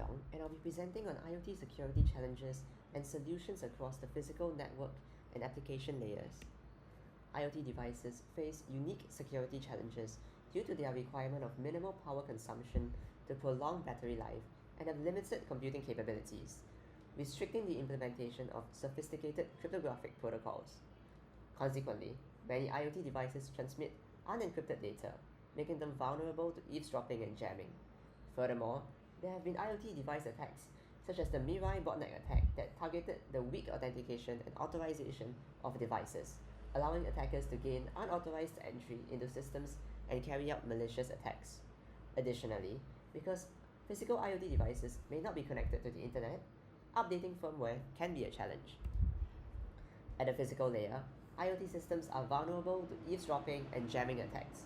Leong, and I'll be presenting on IoT security challenges and solutions across the physical network and application layers. IoT devices face unique security challenges due to their requirement of minimal power consumption to prolong battery life and have limited computing capabilities, restricting the implementation of sophisticated cryptographic protocols. Consequently, many IoT devices transmit unencrypted data, making them vulnerable to eavesdropping and jamming. Furthermore, there have been IoT device attacks, such as the Mirai botnet attack that targeted the weak authentication and authorization of devices, allowing attackers to gain unauthorized entry into systems and carry out malicious attacks. Additionally, because physical IoT devices may not be connected to the internet, updating firmware can be a challenge. At the physical layer, IoT systems are vulnerable to eavesdropping and jamming attacks.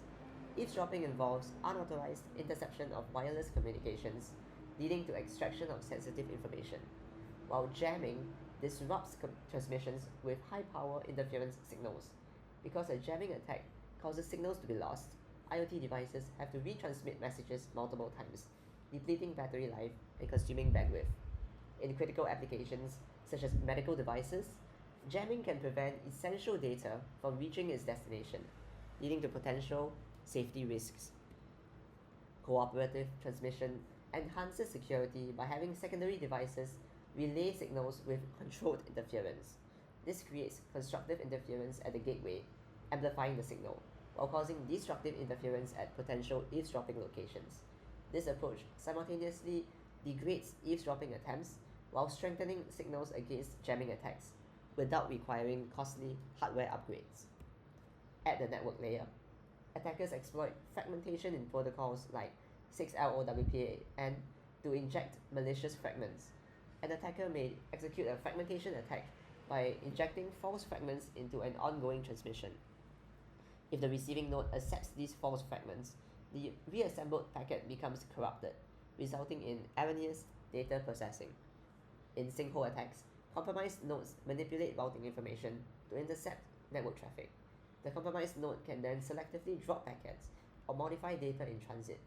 Eavesdropping involves unauthorized interception of wireless communications, leading to extraction of sensitive information, while jamming disrupts transmissions with high-power interference signals. Because a jamming attack causes signals to be lost, IoT devices have to retransmit messages multiple times, depleting battery life and consuming bandwidth. In critical applications, such as medical devices, jamming can prevent essential data from reaching its destination, leading to potential safety risks. Cooperative transmission enhances security by having secondary devices relay signals with controlled interference. This creates constructive interference at the gateway, amplifying the signal, while causing destructive interference at potential eavesdropping locations. This approach simultaneously degrades eavesdropping attempts while strengthening signals against jamming attacks, without requiring costly hardware upgrades. At the network layer, attackers exploit fragmentation in protocols like 6LoWPAN to inject malicious fragments. An attacker may execute a fragmentation attack by injecting false fragments into an ongoing transmission. If the receiving node accepts these false fragments, the reassembled packet becomes corrupted, resulting in erroneous data processing. In sinkhole attacks, compromised nodes manipulate routing information to intercept network traffic. The compromised node can then selectively drop packets or modify data in transit,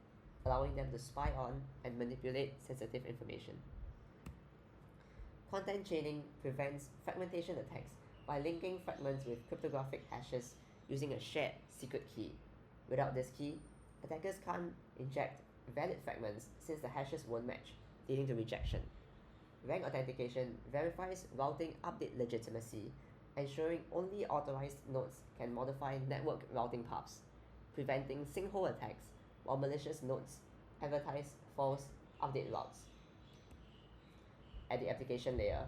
allowing them to spy on and manipulate sensitive information. Content chaining prevents fragmentation attacks by linking fragments with cryptographic hashes using a shared secret key. Without this key, attackers can't inject valid fragments since the hashes won't match, leading to rejection. Rank authentication verifies routing update legitimacy, ensuring only authorized nodes can modify network routing paths, preventing sinkhole attacks while malicious nodes advertise false update routes. At the application layer,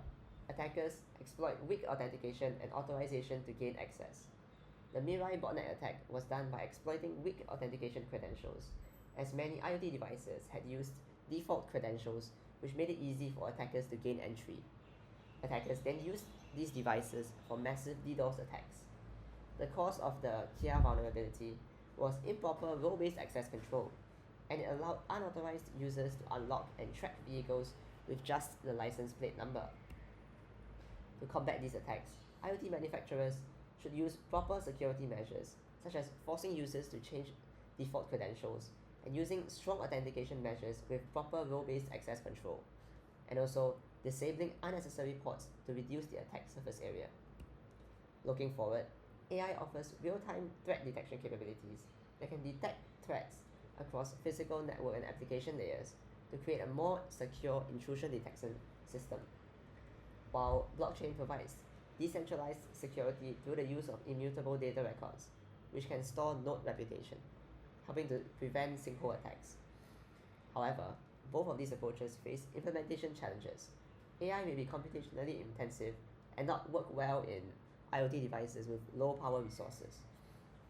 attackers exploit weak authentication and authorization to gain access. The Mirai botnet attack was done by exploiting weak authentication credentials, as many IoT devices had used default credentials, which made it easy for attackers to gain entry. Attackers then used these devices for massive DDoS attacks. The cause of the KIA vulnerability was improper role-based access control, and it allowed unauthorized users to unlock and track vehicles with just the license plate number. To combat these attacks, IoT manufacturers should use proper security measures, such as forcing users to change default credentials and using strong authentication measures with proper role-based access control, and also disabling unnecessary ports to reduce the attack surface area. Looking forward, AI offers real-time threat detection capabilities that can detect threats across physical network and application layers to create a more secure intrusion detection system, while blockchain provides decentralized security through the use of immutable data records, which can store node reputation, helping to prevent sinkhole attacks. However, both of these approaches face implementation challenges. AI may be computationally intensive and not work well in IoT devices with low power resources,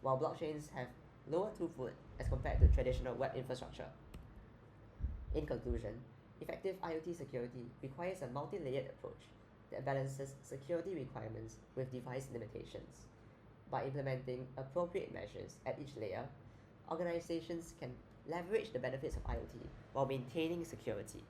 while blockchains have lower throughput as compared to traditional web infrastructure. In conclusion, effective IoT security requires a multi-layered approach that balances security requirements with device limitations. By implementing appropriate measures at each layer, organizations can leverage the benefits of IoT while maintaining security.